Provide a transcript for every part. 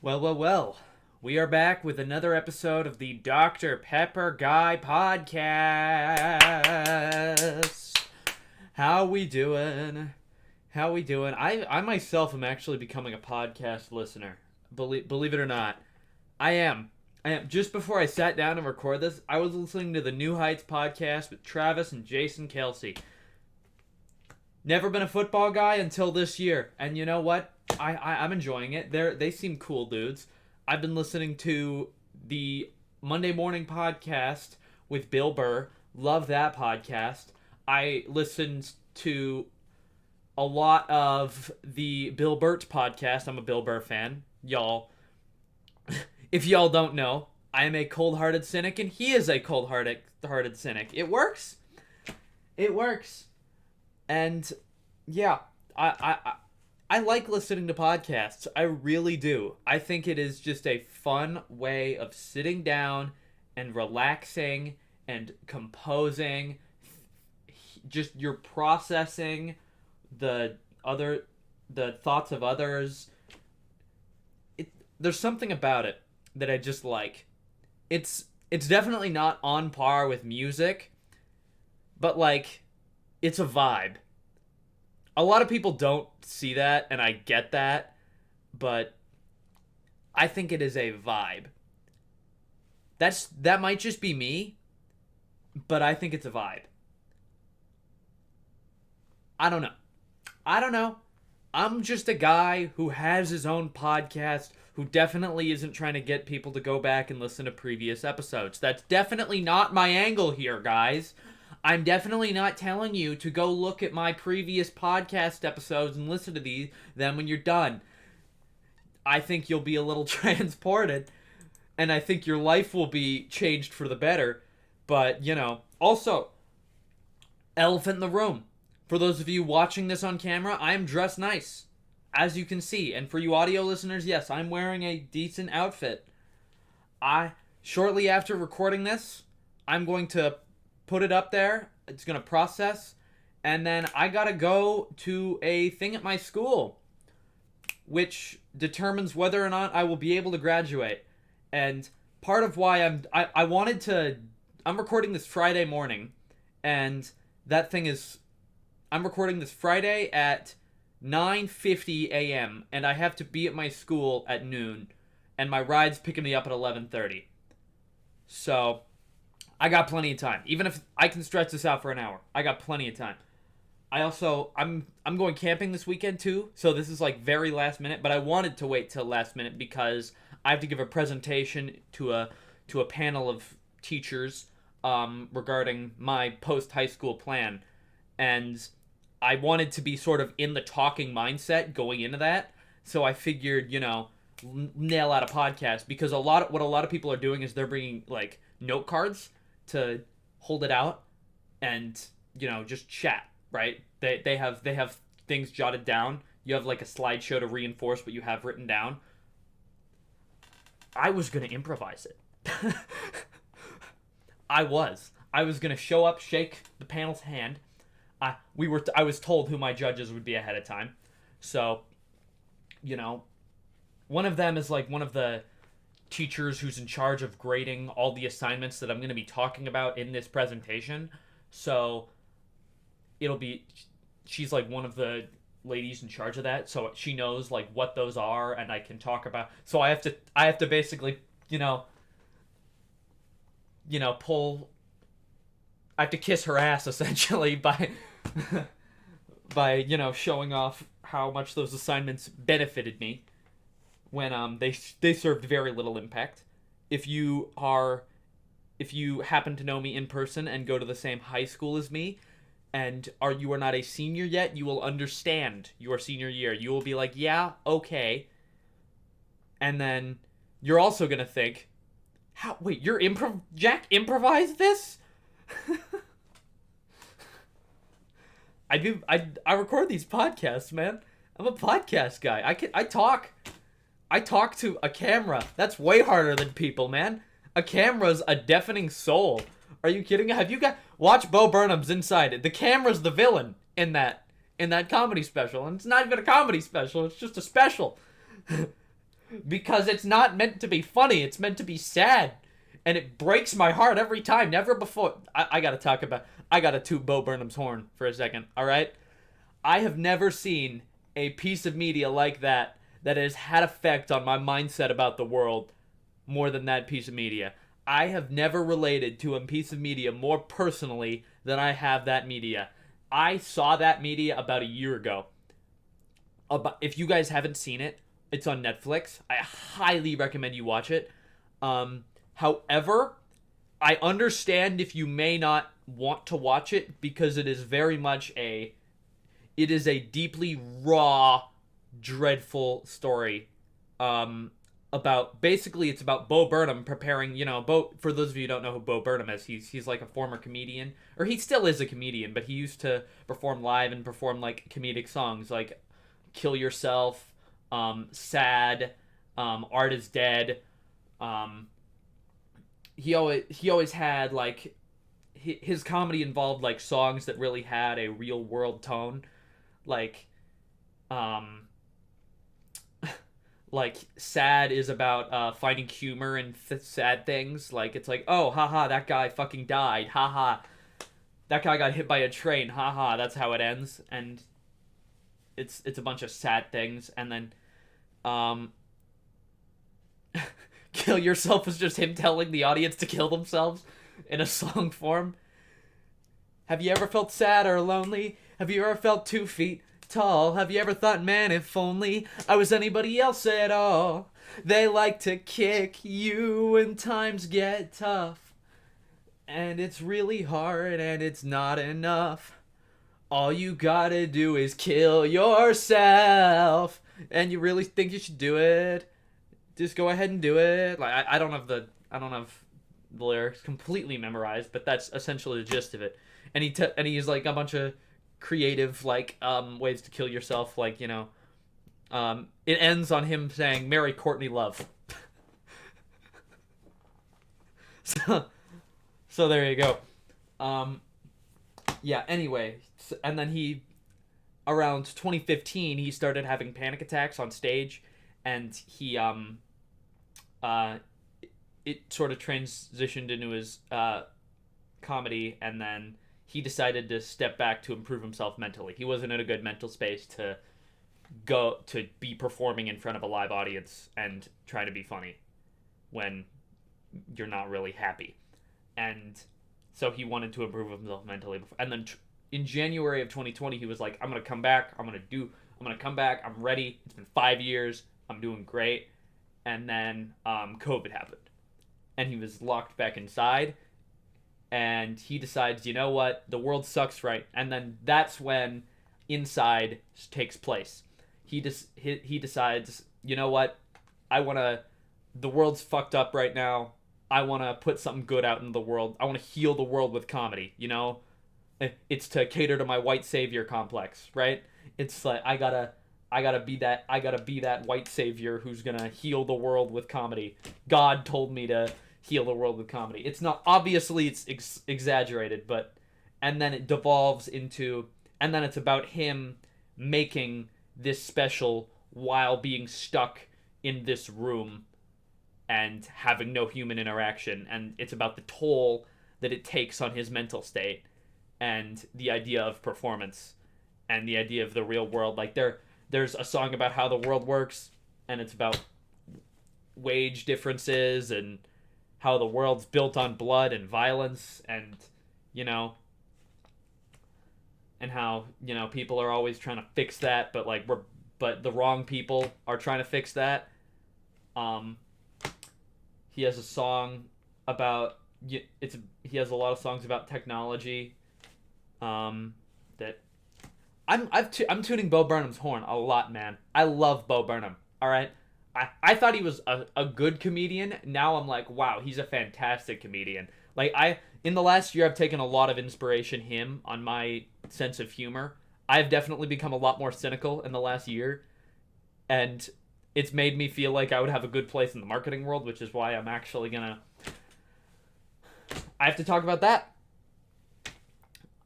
Well. We are back with another episode of the Dr. Pepper Guy podcast. How we doing? How we doing? I myself am actually becoming a podcast listener. Believe it or not. I am. Just before I sat down and record this, I was listening to the New Heights podcast with Travis and Jason Kelsey. Never been a football guy until this year, and you know what? I'm enjoying it. They seem cool dudes. I've been listening to the Monday Morning Podcast with Bill Burr. Love that podcast. I listened to a lot of the Bill Burt's podcast. I'm a Bill Burr fan. Y'all, if y'all don't know, I am a cold-hearted cynic, and he is a cold-hearted cynic. It works. It works. And yeah, I like listening to podcasts. I really do. I think it is just a fun way of sitting down and relaxing and composing. Just you're processing the thoughts of others. There's something about it that I just like. It's definitely not on par with music, but like it's a vibe. A lot of people don't see that, and I get that, but I think it is a vibe. That might just be me, but I think it's a vibe. I don't know. I'm just a guy who has his own podcast who definitely isn't trying to get people to go back and listen to previous episodes. That's definitely not my angle here, guys. I'm definitely not telling you to go look at my previous podcast episodes and listen to them when you're done. I think you'll be a little transported, and I think your life will be changed for the better. But, also, elephant in the room. For those of you watching this on camera, I am dressed nice, as you can see. And for you audio listeners, yes, I'm wearing a decent outfit. Shortly after recording this, I'm going to put it up there. It's going to process. And then I got to go to a thing at my school, which determines whether or not I will be able to graduate. And part of why I'm recording this Friday morning. And I'm recording this Friday at 9:50 a.m. And I have to be at my school at noon. And my ride's picking me up at 11:30. So I got plenty of time. Even if I can stretch this out for an hour, I got plenty of time. I'm going camping this weekend too, so this is like very last minute, but I wanted to wait till last minute because I have to give a presentation to a panel of teachers regarding my post-high school plan. And I wanted to be sort of in the talking mindset going into that, so I figured, nail out a podcast, because what a lot of people are doing is they're bringing like note cards to hold it out and just chat, right? They have things jotted down. You have like a slideshow to reinforce what you have written down. I was gonna improvise it. I was gonna show up, shake the panel's hand. I was told who my judges would be ahead of time, so one of them is like one of the teachers who's in charge of grading all the assignments that I'm going to be talking about in this presentation. So she's like one of the ladies in charge of that, so she knows like what those are, and I can talk about. So I have to basically pull. I have to kiss her ass essentially by showing off how much those assignments benefited me when they served very little impact. If you happen to know me in person and go to the same high school as me, and you are not a senior yet, you will understand your senior year. You will be like, yeah, okay. And then you're also gonna think, wait, Jack improvised this? I record these podcasts, man. I'm a podcast guy. I talk to a camera. That's way harder than people, man. A camera's a deafening soul. Are you kidding? Have you watch Bo Burnham's Inside? The camera's the villain in that comedy special, and it's not even a comedy special. It's just a special. because it's not meant to be funny. It's meant to be sad. And it breaks my heart every time. Never before. I gotta toot Bo Burnham's horn for a second, alright? I have never seen a piece of media like that has had effect on my mindset about the world more than that piece of media. I have never related to a piece of media more personally than I have that media. I saw that media about a year ago. If you guys haven't seen it, it's on Netflix. I highly recommend you watch it. However, I understand if you may not want to watch it because it is very much it is a deeply raw, dreadful story. It's about Bo Burnham preparing, for those of you who don't know who Bo Burnham is, he's like a former comedian, or he still is a comedian, but he used to perform live and perform like comedic songs like Kill Yourself, Sad, Art is Dead. He always had like his comedy involved like songs that really had a real world tone, like like Sad is about finding humor in sad things. Like it's like, oh, haha, that guy fucking died, haha, that guy got hit by a train, haha, that's how it ends. And it's a bunch of sad things. And then Kill Yourself was just him telling the audience to kill themselves in a song form. Have you ever felt sad or lonely? Have you ever felt 2 feet tall? Have you ever thought, man, if only I was anybody else at all? They like to kick you when times get tough, and it's really hard and it's not enough. All you gotta do is kill yourself, and you really think you should do it? Just go ahead and do it. Like I don't have the lyrics completely memorized, but that's essentially the gist of it. And he's like a bunch of creative like ways to kill yourself, like it ends on him saying marry Courtney Love. so there you go. Yeah, anyway, and then around 2015 he started having panic attacks on stage, and it sort of transitioned into his comedy, and then he decided to step back to improve himself mentally. He wasn't in a good mental space to be performing in front of a live audience and trying to be funny when you're not really happy. And so he wanted to improve himself mentally. And then in January of 2020, he was like, I'm going to come back. I'm going to come back. I'm ready. It's been 5 years. I'm doing great. And then COVID happened. And he was locked back inside. And he decides, you know what? The world sucks, right? And then that's when Inside takes place. He decides, you know what? The world's fucked up right now. I want to put something good out into the world. I want to heal the world with comedy, It's to cater to my white savior complex, right? It's like I gotta be that white savior who's gonna heal the world with comedy. God told me to heal the world with comedy. It's not, obviously it's exaggerated, but, and then it devolves into, and then it's about him making this special while being stuck in this room and having no human interaction, and it's about the toll that it takes on his mental state and the idea of performance and the idea of the real world. Like there's a song about how the world works, and it's about wage differences and how the world's built on blood and violence, and and how people are always trying to fix that, but the wrong people are trying to fix that. He has a song about he has a lot of songs about technology. That I'm tuning Bo Burnham's horn a lot, man. I love Bo Burnham. All right. I thought he was a good comedian. Now I'm like, wow, he's a fantastic comedian. Like in the last year, I've taken a lot of inspiration on my sense of humor. I've definitely become a lot more cynical in the last year, and it's made me feel like I would have a good place in the marketing world, which is why I'm actually I have to talk about that.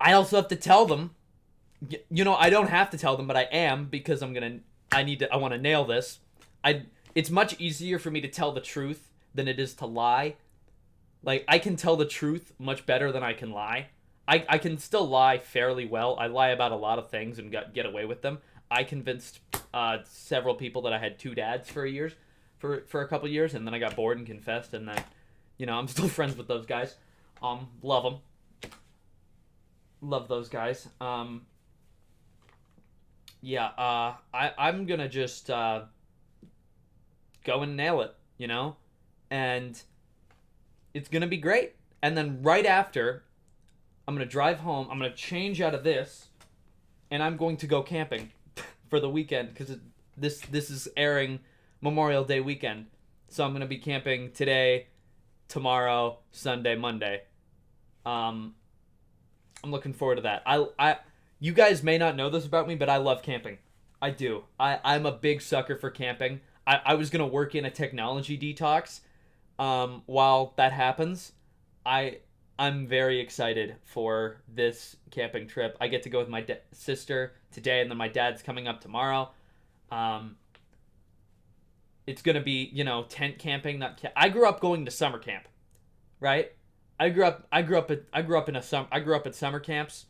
I also have to tell them, I don't have to tell them, but I am, because I want to nail this. it's much easier for me to tell the truth than it is to lie. Like, I can tell the truth much better than I can lie. I can still lie fairly well. I lie about a lot of things and get away with them. I convinced several people that I had two dads for a couple years, and then I got bored and confessed, and then, I'm still friends with those guys. Love them. Love those guys. I'm gonna just go and nail it, and it's gonna be great. And then right after, I'm gonna drive home. I'm gonna change out of this, and I'm going to go camping for the weekend because this is airing Memorial Day weekend. So I'm gonna be camping today, tomorrow, Sunday, Monday. I'm looking forward to that. You guys may not know this about me, but I love camping. I do. I'm a big sucker for camping. I was gonna work in a technology detox. While that happens, I'm very excited for this camping trip. I get to go with my sister today, and then my dad's coming up tomorrow. It's gonna be, tent camping. I grew up going to summer camp, right? I grew up at summer camps.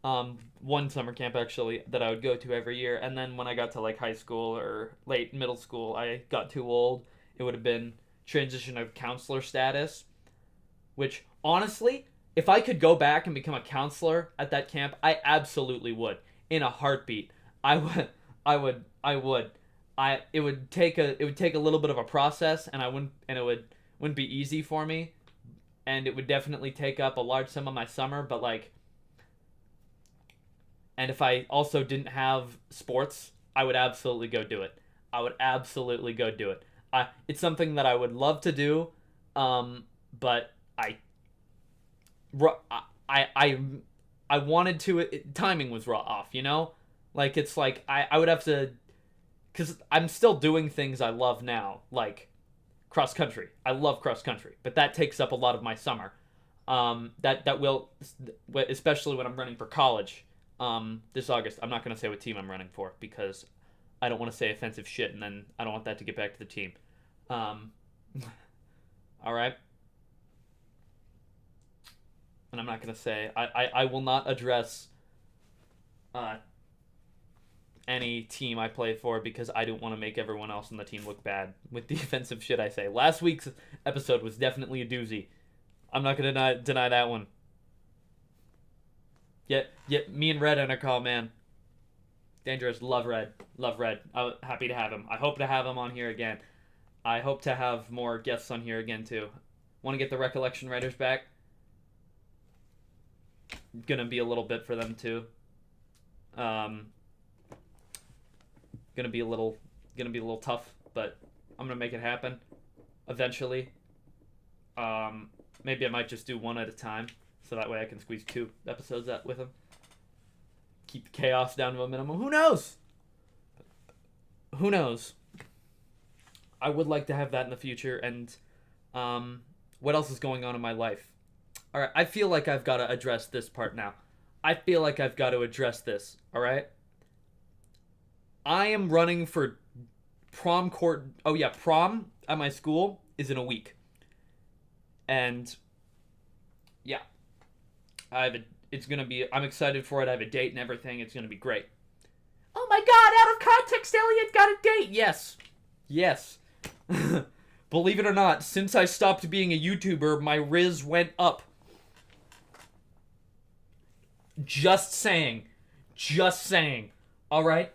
One summer camp actually that I would go to every year, and then when I got to like high school or late middle school, I got too old. It would have been transition of counselor status, which honestly, if I could go back and become a counselor at that camp, I absolutely would, in a heartbeat. It would take a little bit of a process, and it wouldn't be easy for me, and it would definitely take up a large sum of my summer, but and if I also didn't have sports, I would absolutely go do it. It's something that I would love to do, but I wanted to. Timing was off, Like, it's like I would have to, because I'm still doing things I love now, like cross country. I love cross country, but that takes up a lot of my summer. That will, especially when I'm running for college. This August. I'm not gonna say what team I'm running for because I don't want to say offensive shit, and then I don't want that to get back to the team. All right. And I'm not gonna say I will not address any team I play for because I don't want to make everyone else on the team look bad with the offensive shit I say. Last week's episode was definitely a doozy. I'm not gonna deny that one. Yet me and Red on a call, man. Dangerous. Love Red. I'm happy to have him. I hope to have him on here again. I hope to have more guests on here again too. Want to get the recollection writers back? Gonna be a little bit for them too. Gonna be a little tough, but I'm gonna make it happen eventually. Maybe I might just do one at a time, so that way I can squeeze 2 episodes out with him. Keep the chaos down to a minimum. Who knows? I would like to have that in the future. And what else is going on in my life? All right, I feel like I've got to address this part now. I feel like I've got to address this, all right? I am running for prom court. Oh, yeah, prom at my school is in a week. And, yeah. I'm excited for it. I have a date and everything. It's going to be great. Oh my god, out of context, Elliot got a date! Yes. Believe it or not, since I stopped being a YouTuber, my Riz went up. Just saying. Alright?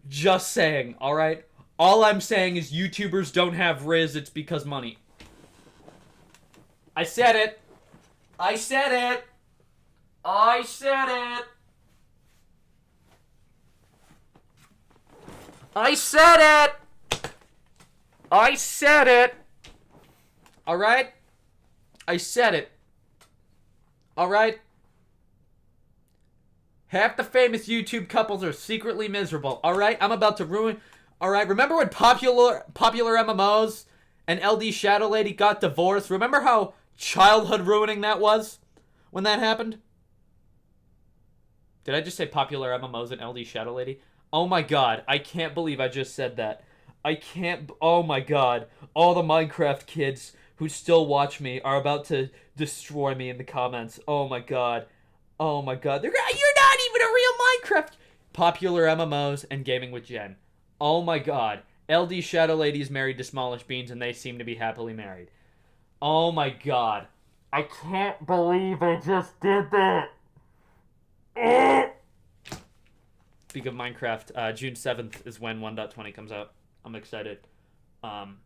Just saying, alright? All I'm saying is YouTubers don't have Riz, it's because money. I said it. I said it. Alright? I said it. Alright? Half the famous YouTube couples are secretly miserable. Alright? I'm about to ruin... Alright? Remember when popular MMOs and LD Shadow Lady got divorced? Remember how childhood ruining that was when that happened? Did I just say popular MMOs and LD Shadow Lady? Oh my god, I can't believe I just said that. I can't. Oh my god. All the Minecraft kids who still watch me are about to destroy me in the comments. Oh my god. Oh my god. You're not even a real Minecraft. Popular MMOs and gaming with Jen. Oh my god. LD Shadow Lady is married to Smallish Beans and they seem to be happily married. Oh my god. I can't believe I just did that. Speak of Minecraft, June 7th is when 1.20 comes out. I'm excited. Um,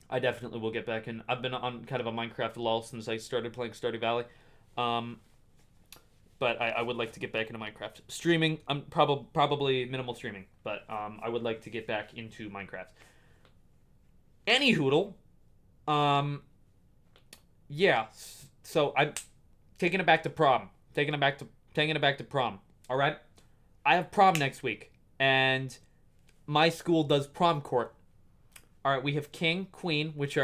I definitely will get back in. I've been on kind of a Minecraft lull since I started playing Stardew Valley. Um, but I would like to get back into Minecraft. Streaming, I'm probably minimal streaming, but I would like to get back into Minecraft. Any hoodle. Yeah. So I'm taking it back to prom. Taking it back to prom. All right. I have prom next week, and my school does prom court. All right, we have king, queen, which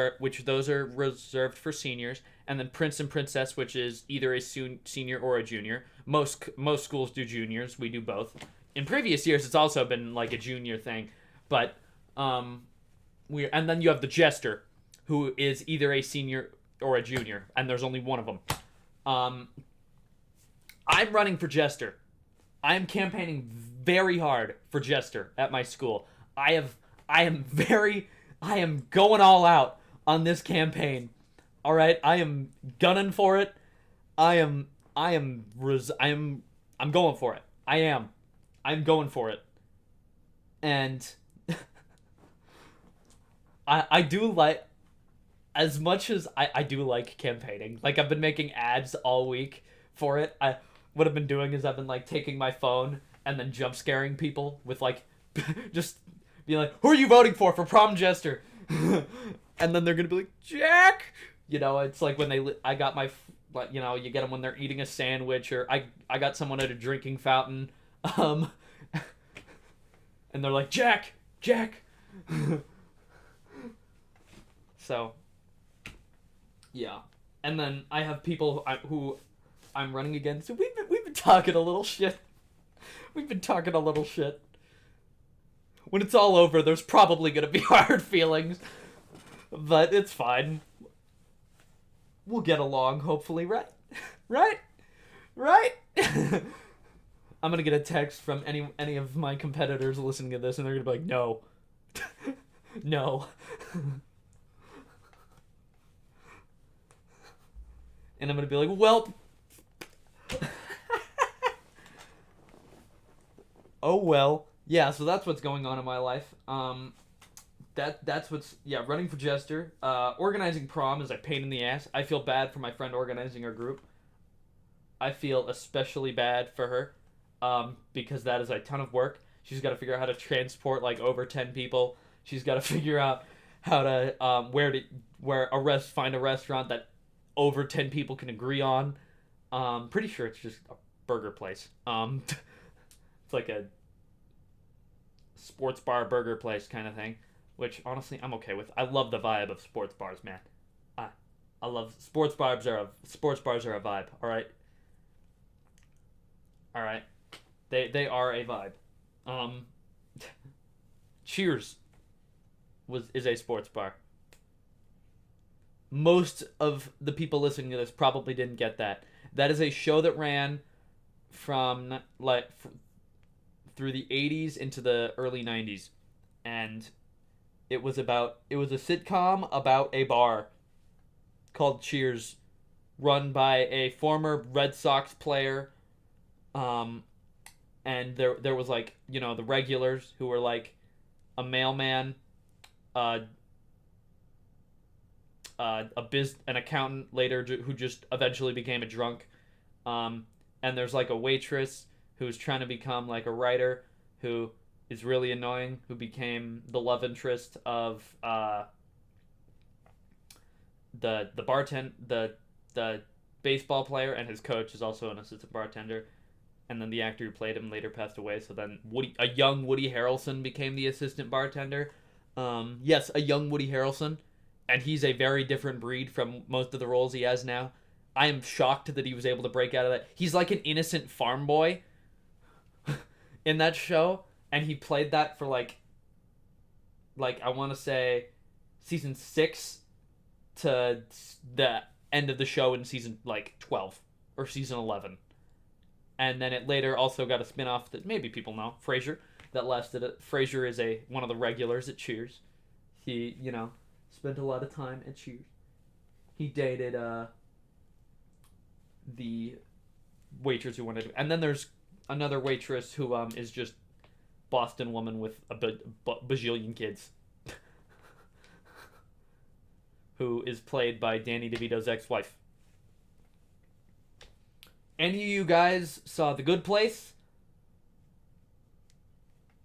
those are reserved for seniors, and then prince and princess, which is either a senior or a junior. Most schools do juniors. We do both. In previous years, it's also been like a junior thing, but and then you have the jester, who is either a senior or a junior, and there's only one of them. I'm running for jester. I am campaigning very hard for jester at my school. I am going all out on this campaign. All right, I am gunning for it. I'm going for it. I'm going for it. And I do like, as much as I do like campaigning. Like, I've been making ads all week for it. What I've been doing is I've been like taking my phone and then jump scaring people with like just be like, who are you voting for prom jester? And then they're gonna be like, Jack. You know, it's like when I got my, you know, you get them when they're eating a sandwich, or I got someone at a drinking fountain, and they're like, Jack. So, yeah, and then I have people who I'm running against. So we've been talking a little shit. We've been talking a little shit. When it's all over, there's probably gonna be hard feelings, but it's fine. We'll get along, hopefully, right? Right? I'm gonna get a text from any of my competitors listening to this, and they're gonna be like, no. No. And I'm gonna be like, well... Oh well. Yeah, so that's what's going on in my life. That's what's running for jester. Organizing prom is a pain in the ass. I feel bad for my friend organizing her group. I feel especially bad for her, because that is a ton of work. She's got to figure out how to transport like over 10 people. She's got to figure out how to find a restaurant that over 10 people can agree on. Pretty sure it's just a burger place. It's like a sports bar burger place kind of thing, which honestly I'm okay with. I love the vibe of sports bars, man. I love sports bars are a vibe. All right, they are a vibe. Cheers is a sports bar. Most of the people listening to this probably didn't get that. That is a show that ran from through the 80s into the early 90s, and it was a sitcom about a bar called Cheers, run by a former Red Sox player, and there was like, you know, the regulars who were like a mailman, an accountant later who just eventually became a drunk, and there's like a waitress who's trying to become like a writer who is really annoying, who became the love interest of the baseball player, and his coach is also an assistant bartender. And then the actor who played him later passed away, so then a young Woody Harrelson became the assistant bartender. Yes, a young Woody Harrelson, and he's a very different breed from most of the roles he has now. I am shocked that he was able to break out of that. He's like an innocent farm boy in that show, and he played that for like I want to say season 6 to the end of the show in season like 12 or season 11. And then it later also got a spin-off that maybe people know, Frasier, that lasted. Frasier is one of the regulars at Cheers. He, spent a lot of time at Cheers. He dated the waitress who wanted to, and then there's another waitress who is just Boston woman with a bajillion kids. Who is played by Danny DeVito's ex-wife. Any of you guys saw The Good Place?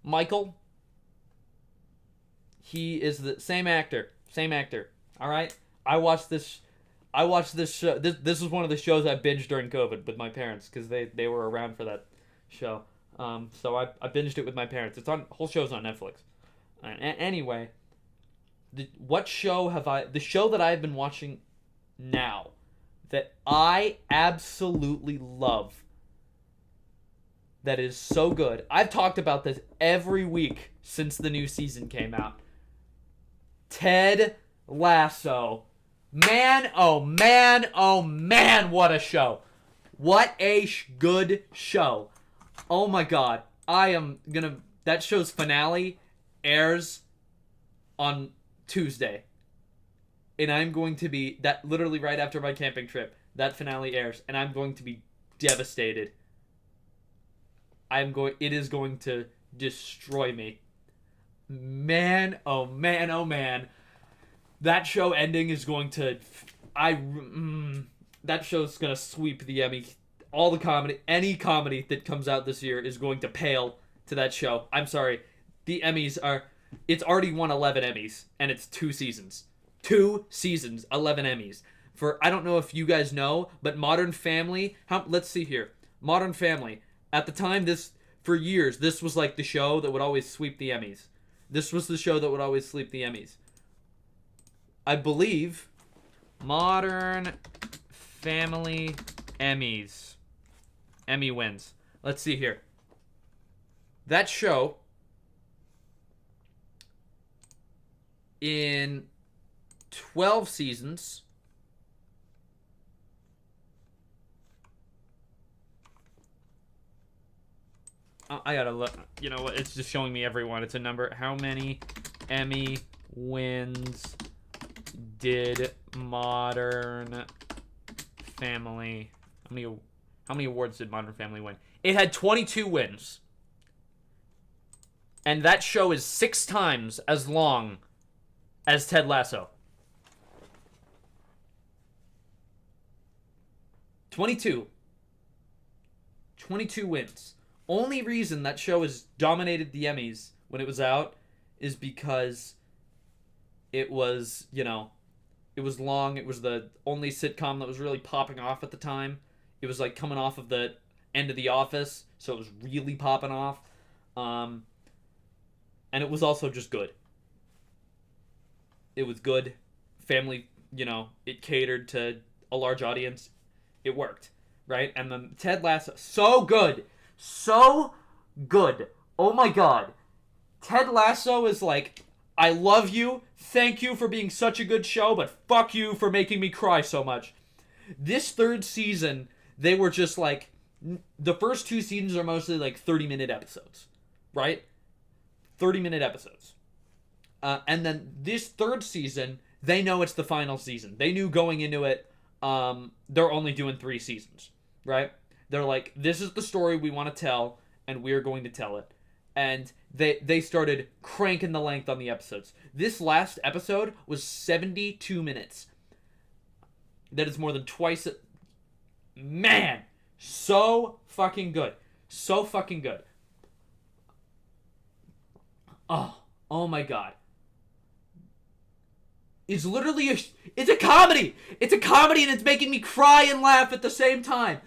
Michael? He is the same actor. All right? I watched this show. This was one of the shows I binged during COVID with my parents because they were around for that show. So I binged it with my parents. Whole show's on Netflix. Anyway, the show that I've been watching now that I absolutely love, that is so good. I've talked about this every week since the new season came out. Ted Lasso. Man, oh man, oh man, what a show. What a good show. Oh my god. That show's finale airs on Tuesday. And I'm going to be, that literally right after my camping trip, that finale airs, and I'm going to be devastated. It is going to destroy me. Man, oh man, oh man. That show ending is going to, that show's going to sweep the Emmy. All the comedy, any comedy that comes out this year is going to pale to that show. I'm sorry. The Emmys it's already won 11 Emmys, and it's 2 seasons. 2 seasons, 11 Emmys. I don't know if you guys know, but Modern Family, let's see here. Modern Family, at the time, for years, this was like the show that would always sweep the Emmys. This was the show that would always sweep the Emmys. I believe Modern Family Emmys. Emmy wins. Let's see here. That show in 12 seasons I gotta look. You know what? It's just showing me everyone. It's a number. How many Emmy wins did Modern Family? How many awards did Modern Family win? It had 22 wins. And that show is 6 times as long as Ted Lasso. 22 wins. Only reason that show has dominated the Emmys when it was out is because it was, it was long. It was the only sitcom that was really popping off at the time. It was like coming off of the end of The Office, so it was really popping off. And it was also just good. It was good. Family, it catered to a large audience. It worked, right? And then Ted Lasso, so good. So good. Oh my god. Ted Lasso is like, I love you. Thank you for being such a good show, but fuck you for making me cry so much. This 3rd season, they were just like, the first 2 seasons are mostly like 30-minute episodes, right? 30-minute episodes. And then this 3rd season, they know it's the final season. They knew going into it, they're only doing 3 seasons, right? They're like, this is the story we want to tell, and we're going to tell it. And they started cranking the length on the episodes. This last episode was 72 minutes. That is more than twice. Man, so fucking good. So fucking good. Oh my god. It's literally it's a comedy. It's a comedy, and it's making me cry and laugh at the same time.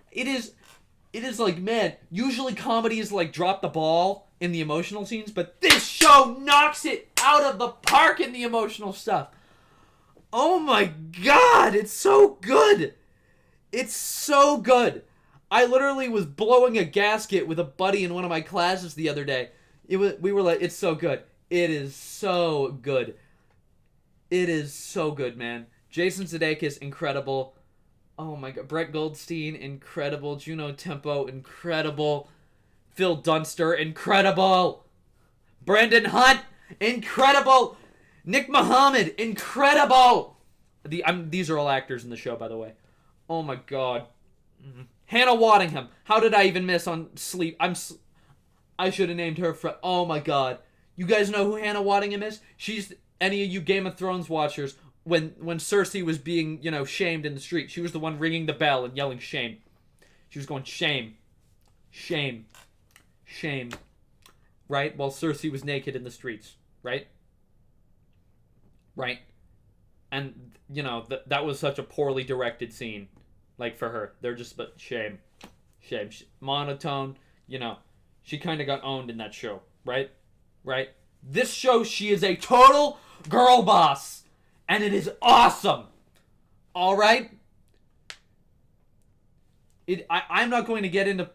It is like, man, usually comedy is like drop the ball in the emotional scenes, but this show knocks it out of the park in the emotional stuff. Oh my god, it's so good. It's so good. I literally was blowing a gasket with a buddy in one of my classes the other day. We were like, it's so good. It is so good. It is so good, man. Jason Sudeikis, incredible. Oh my god. Brett Goldstein, incredible. Juno Tempo, incredible. Phil Dunster, incredible. Brendan Hunt, incredible. Nick Mohammed, incredible. These are all actors in the show, by the way. Oh my god. Hannah Waddingham. How did I even miss on Sleep? I should have named her oh my god. You guys know who Hannah Waddingham is? She's any of you Game of Thrones watchers. When Cersei was being, shamed in the street, she was the one ringing the bell and yelling shame. She was going shame. Shame. Shame. Right? While Cersei was naked in the streets. Right? Right? And, that was such a poorly directed scene. Like, for her. They're just, but shame. Shame. Monotone. She kind of got owned in that show. Right? Right? This show, she is a total girl boss. And it is awesome. Alright? I'm not going to get into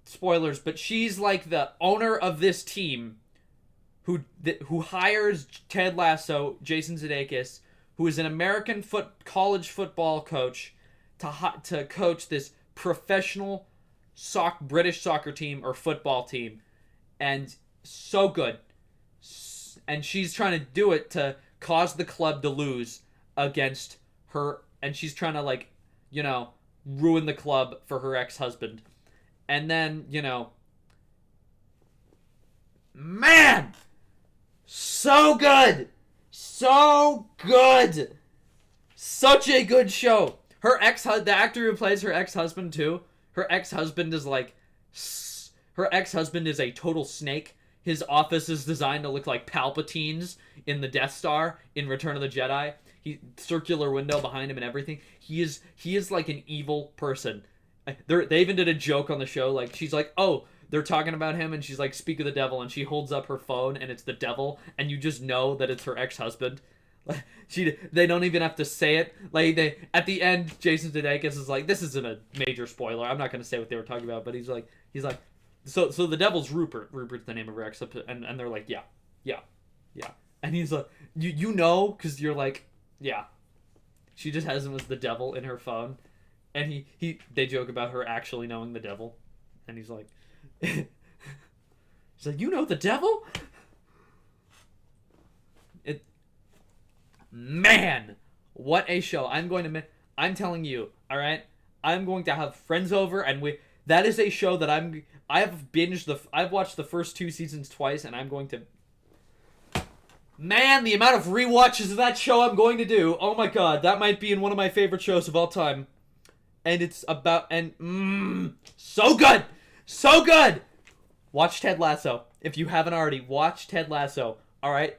spoilers, but she's like the owner of this team who hires Ted Lasso, Jason Sudeikis, who is an American college football coach, to coach this professional British soccer team or football team. And so good. And she's trying to do it to cause the club to lose against her, and she's trying to ruin the club for her ex-husband. And then, man, so good. So good. Such a good show. The actor who plays her ex-husband too, her ex-husband is a total snake. His office is designed to look like Palpatine's in the Death Star in Return of the Jedi. Circular window behind him and everything. He is like an evil person. They even did a joke on the show. Like, she's like, oh, they're talking about him, and she's like, speak of the devil, and she holds up her phone, and it's the devil, and you just know that it's her ex-husband. They don't even have to say it. At the end, Jason Sudeikis is like, this isn't a major spoiler. I'm not going to say what they were talking about, but he's like. So the devil's Rupert. Rupert's the name of her ex, and they're like, yeah. And he's like, you know, because you're like, yeah. She just has him as the devil in her phone, and they joke about her actually knowing the devil, and he's like, you know the devil? Man, what a show! I'm telling you, all right. I'm going to have friends over, and that is a show that I've watched the first 2 seasons twice, and I'm going to. Man, the amount of rewatches of that show I'm going to do. Oh my god, that might be in one of my favorite shows of all time. And it's about so good. So good. Watch Ted Lasso. If you haven't already, watch Ted Lasso. All right?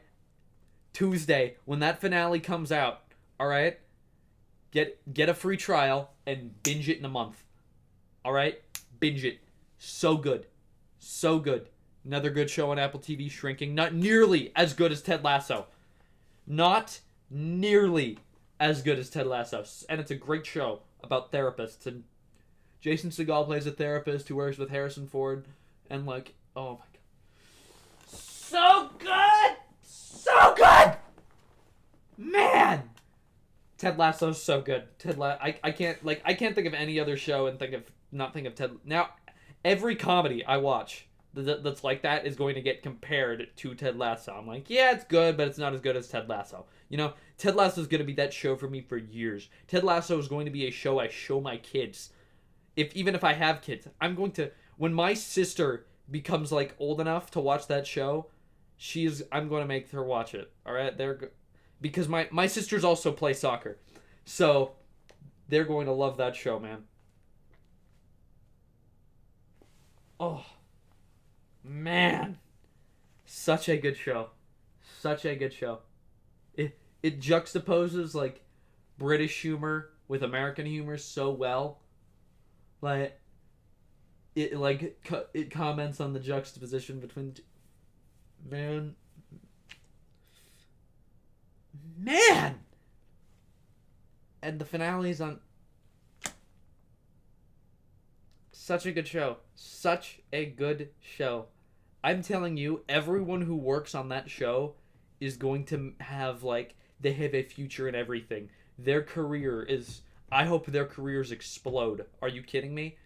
Tuesday when that finale comes out, all right? Get a free trial and binge it in a month. All right? Binge it. So good. So good. Another good show on Apple TV, Shrinking. Not nearly as good as Ted Lasso. Not nearly as good as Ted Lasso. And it's a great show about therapists. And Jason Segel plays a therapist who works with Harrison Ford. And oh my god. So good! So good! Man! Ted Lasso's so good. I can't think of any other show and not think of Ted. Now, every comedy I watch that's like that is going to get compared to Ted Lasso. I'm like, yeah, it's good, but it's not as good as Ted Lasso. Ted Lasso is going to be that show for me for years. Ted Lasso is going to be a show I show my kids. Even if I have kids, when my sister becomes old enough to watch that show, I'm going to make her watch it. All right, because my sisters also play soccer, so they're going to love that show, man. Oh, man. Such a good show. Such a good show. It juxtaposes, British humor with American humor so well. It comments on the juxtaposition between... Man. And the finale's on... Such a good show. Such a good show. I'm telling you, everyone who works on that show is going to have, like, they have a future in everything. Their career is. I hope their careers explode. Are you kidding me?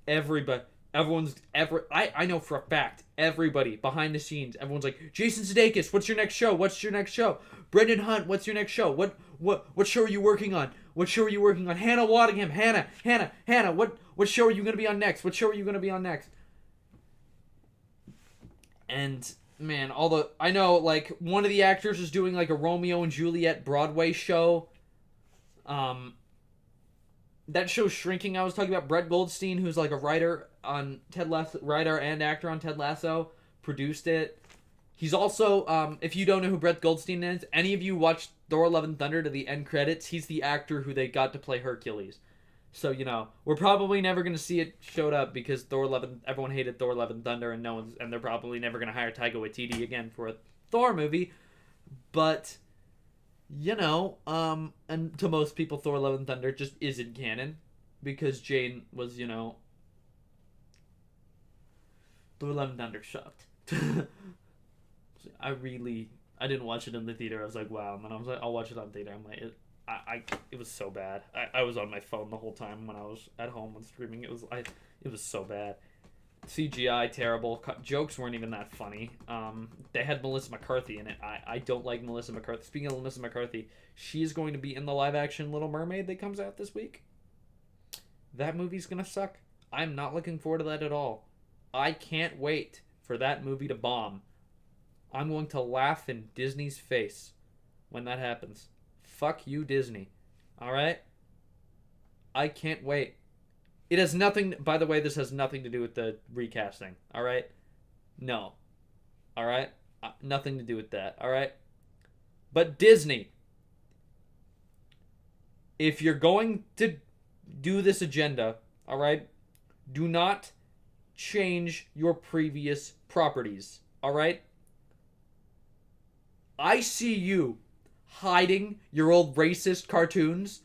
Everybody. I know for a fact, everybody behind the scenes, everyone's like, Jason Sudeikis, what's your next show? What's your next show? Brendan Hunt, what's your next show? What show are you working on? What show are you working on? Hannah Waddingham, Hannah, what show are you gonna be on next? What show are you gonna be on next? And man, I know, like, one of the actors is doing like a Romeo and Juliet Broadway show. That show's shrinking. I was talking about Brett Goldstein, who's like a writer on Ted Lasso, writer and actor on Ted Lasso, produced it. He's also, if you don't know who Brett Goldstein is, any of you watched Thor: Love and Thunder to the end credits, he's the actor who they got to play Hercules. So, we're probably never going to see it showed up because everyone hated Thor: Love and Thunder, and they're probably never going to hire Taika Waititi again for a Thor movie. But, and to most people, Thor: Love and Thunder just isn't canon because Jane was, Thor: Love and Thunder sucked. I didn't watch it in the theater. I was like, wow. And then I was like, I'll watch it on theater. I'm like, it was so bad. I was on my phone the whole time when I was at home when streaming. It was so bad. CGI terrible. Jokes weren't even that funny. They had Melissa McCarthy in it. I don't like Melissa McCarthy. Speaking of Melissa McCarthy, she's going to be in the live action Little Mermaid that comes out this week. That movie's gonna suck. I'm not looking forward to that at all. I can't wait for that movie to bomb. I'm going to laugh in Disney's face when that happens. Fuck you, Disney. Alright? I can't wait. It has nothing... By the way, this has nothing to do with the recasting. Alright? No. Alright? Nothing to do with that. Alright? But Disney, if you're going to do this agenda, alright, do not change your previous properties. Alright? I see you hiding your old racist cartoons.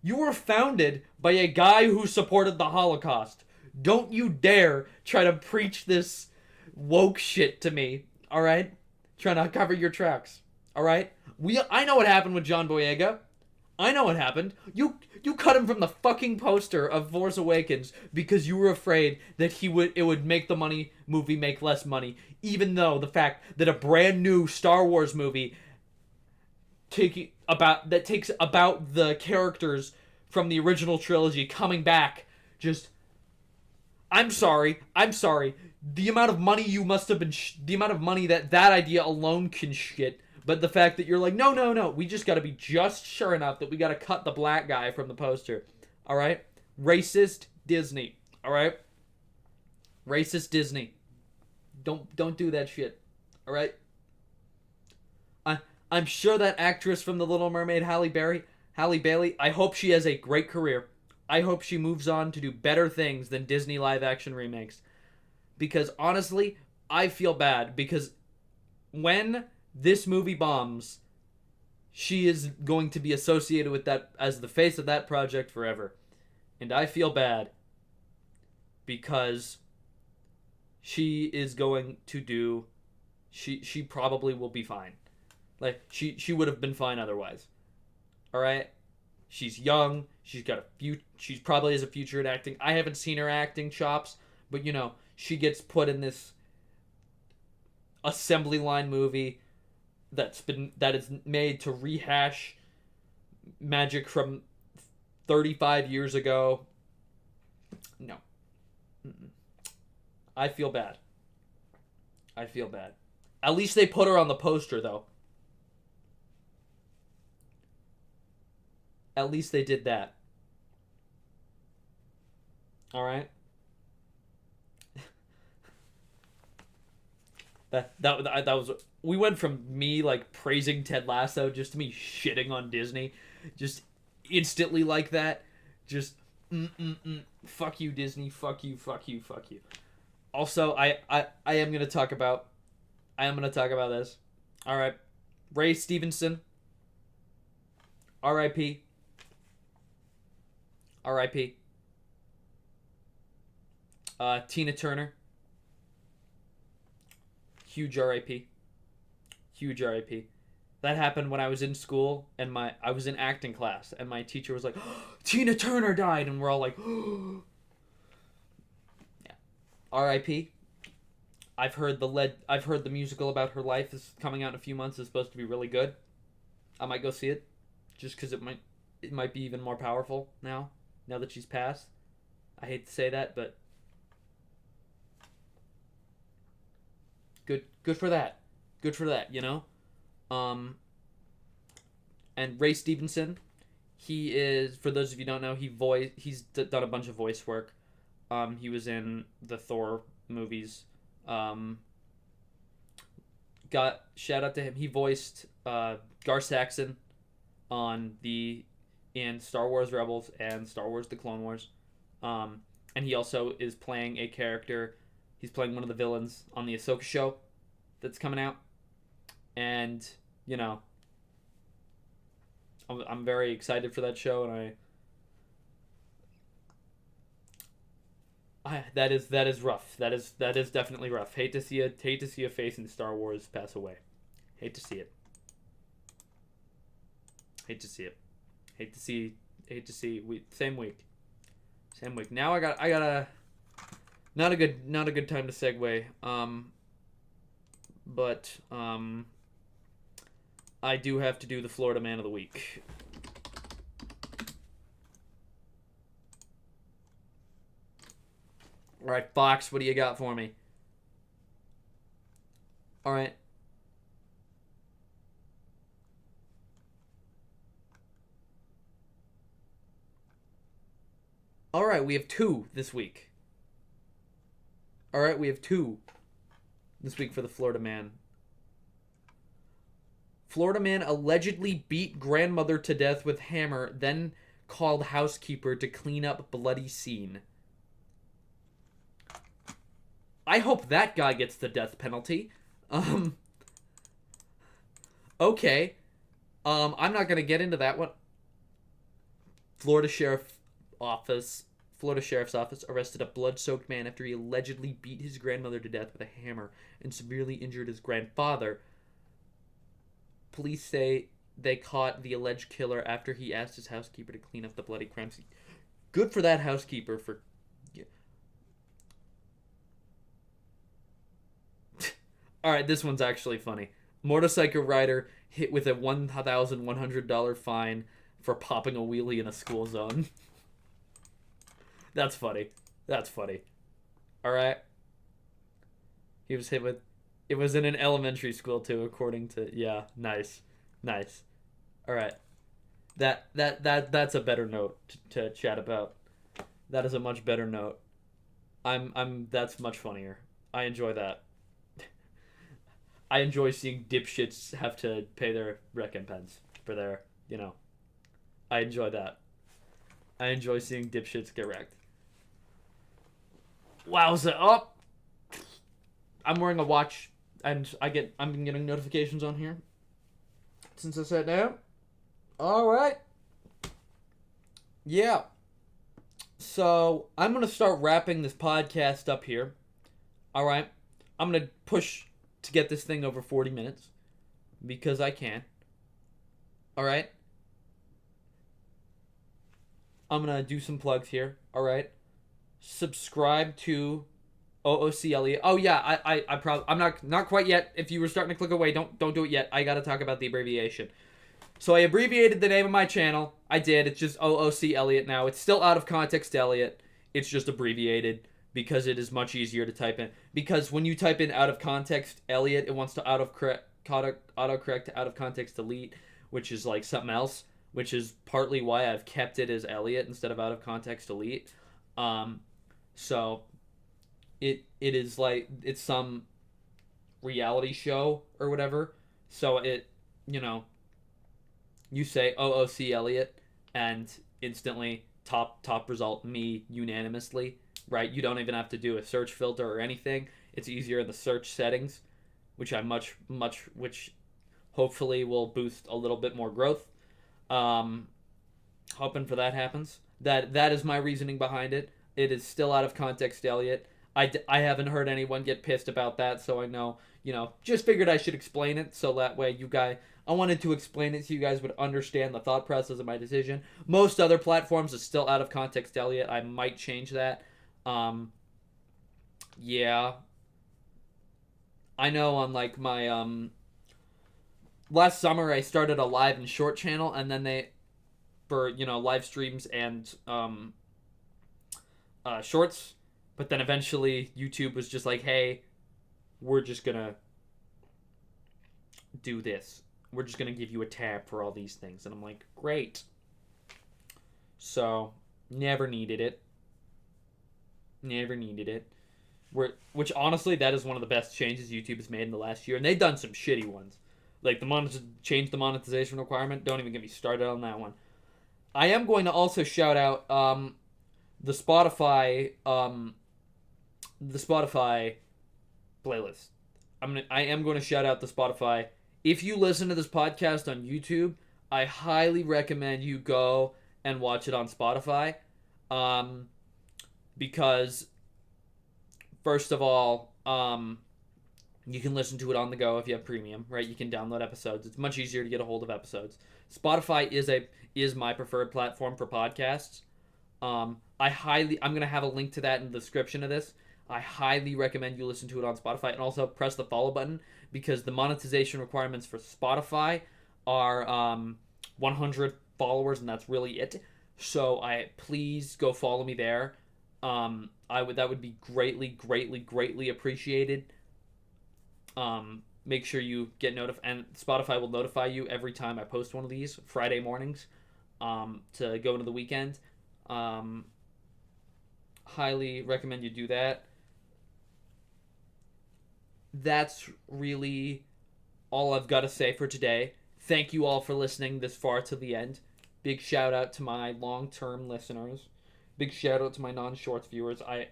You were founded by a guy who supported the Holocaust. Don't you dare try to preach this woke shit to me, alright? Trying to cover your tracks, alright? I know what happened with John Boyega. I know what happened. You cut him from the fucking poster of Force Awakens because you were afraid that it would make the movie make less money, even though the fact that a brand new Star Wars movie takes about the characters from the original trilogy coming back, just I'm sorry. The amount of money you must have been the amount of money that idea alone can shit. But the fact that you're like, no, we just gotta be just sure enough that we gotta cut the black guy from the poster. Alright? Racist Disney. Alright? Racist Disney. Don't do that shit. Alright? I'm sure that actress from The Little Mermaid, Halle Bailey, I hope she has a great career. I hope she moves on to do better things than Disney live action remakes. Because honestly, I feel bad because when this movie bombs, she is going to be associated with that as the face of that project forever. And I feel bad because she is going to do... She probably will be fine. Like, she would have been fine otherwise. Alright? She's young. She's probably has a future in acting. I haven't seen her acting chops, but she gets put in this assembly line movie that is made to rehash magic from 35 years ago. No. I feel bad. At least they put her on the poster, though. At least they did that. Alright? That was... We went from me, like, praising Ted Lasso just to me shitting on Disney. Just instantly like that. Just, fuck you, Disney. Fuck you. Also, I am going to talk about... this. Alright. Ray Stevenson. R.I.P. Tina Turner. Huge RIP. Huge RIP. That happened when I was in school and I was in acting class and my teacher was like, oh, Tina Turner died, and we're all like, oh. Yeah. RIP. I've heard the musical about her life is coming out in a few months. Is supposed to be really good. I might go see it, just because it might be even more powerful now that she's passed. I hate to say that, but good for that. Good for that, you know? And Ray Stevenson, he is, for those of you who don't know, he's done a bunch of voice work. He was in the Thor movies. Got shout out to him. He voiced Gar Saxon in Star Wars Rebels and Star Wars: The Clone Wars. And he also is playing a character. He's playing one of the villains on the Ahsoka show that's coming out. And, you know, I'm very excited for that show, and that is rough. That is definitely rough. Hate to see a face in Star Wars pass away. Hate to see it. Hate to see it. Hate to see. Same week. Now I got a not a good time to segue. But I do have to do the Florida Man of the Week. All right, Fox, what do you got for me? All right. All right, we have two this week. All right, we have two this week for the Florida Man. Florida man allegedly beat grandmother to death with hammer, then called housekeeper to clean up bloody scene. I hope that guy gets the death penalty. Okay. I'm not gonna get into that one. Florida Sheriff's Office arrested a blood-soaked man after he allegedly beat his grandmother to death with a hammer and severely injured his grandfather. Police say they caught the alleged killer after he asked his housekeeper to clean up the bloody crime scene. Good for that housekeeper for... Alright, this one's actually funny. Motorcycle rider hit with a $1,100 fine for popping a wheelie in a school zone. That's funny. Alright. He was hit with... It was in an elementary school too, according to... Yeah, nice. Alright. That's a better note to chat about. That is a much better note. That's much funnier. I enjoy that. I enjoy seeing dipshits have to pay their recompense for their, I enjoy that. I enjoy seeing dipshits get wrecked. Wowza. Oh! I'm wearing a watch, and I'm getting notifications on here since I sat down. Alright. Yeah. So, I'm going to start wrapping this podcast up here. Alright. I'm going to push to get this thing over 40 minutes. Because I can. Alright. I'm going to do some plugs here. Alright. Subscribe to OOC Elliot. Oh yeah, I'm not quite yet. If you were starting to click away, don't do it yet. I gotta talk about the abbreviation. So I abbreviated the name of my channel. I did. It's just OOC Elliot now. It's still Out of Context Elliot. It's just abbreviated because it is much easier to type in. Because when you type in Out of Context Elliot, it wants to autocorrect to Out of Context Delete, which is like something else. Which is partly why I've kept it as Elliot instead of Out of Context Delete. So it is like it's some reality show or whatever. So it, you say OOC Elliot and instantly top result me unanimously, right? You don't even have to do a search filter or anything. It's easier in the search settings, which which hopefully will boost a little bit more growth. Hoping for that happens. That is my reasoning behind it. It is still out of context, Elliot. I haven't heard anyone get pissed about that, so I know, just figured I should explain it so that way you guys. I wanted to explain it so you guys would understand the thought process of my decision. Most other platforms is still out of context, Elliot. I might change that. Yeah. I know on like my last summer I started a live and short channel, and then they for live streams and shorts, but then eventually YouTube was just like, hey, we're just gonna do this. We're just gonna give you a tab for all these things, and I'm like, great. So never needed it. Never needed it. Which honestly, that is one of the best changes YouTube has made in the last year, and they've done some shitty ones. Like change the monetization requirement. Don't even get me started on that one. I am going to also shout out the Spotify playlist. I am going to shout out the Spotify. If you listen to this podcast on YouTube, I highly recommend you go and watch it on Spotify, because first of all, you can listen to it on the go if you have premium, right? You can download episodes. It's much easier to get a hold of episodes. Spotify is my preferred platform for podcasts. I'm gonna have a link to that in the description of this. I highly recommend you listen to it on Spotify, and also press the follow button, because the monetization requirements for Spotify are 100 followers, and that's really it. So please go follow me there. That would be greatly appreciated. Make sure you get notified, and Spotify will notify you every time I post one of these Friday mornings, to go into the weekend. Highly recommend you do that. That's really all I've got to say for today. Thank you all for listening this far to the end. Big shout out to my long-term listeners. Big shout out to my non-shorts viewers. I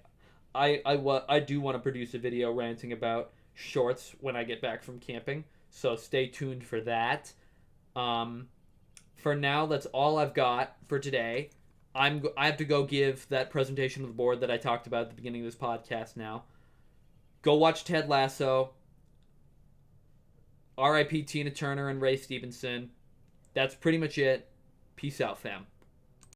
do want to produce a video ranting about shorts when I get back from camping, so stay tuned for that. For now, that's all I've got for today. I have to go give that presentation of the board that I talked about at the beginning of this podcast now. Go watch Ted Lasso. R.I.P. Tina Turner and Ray Stevenson. That's pretty much it. Peace out, fam.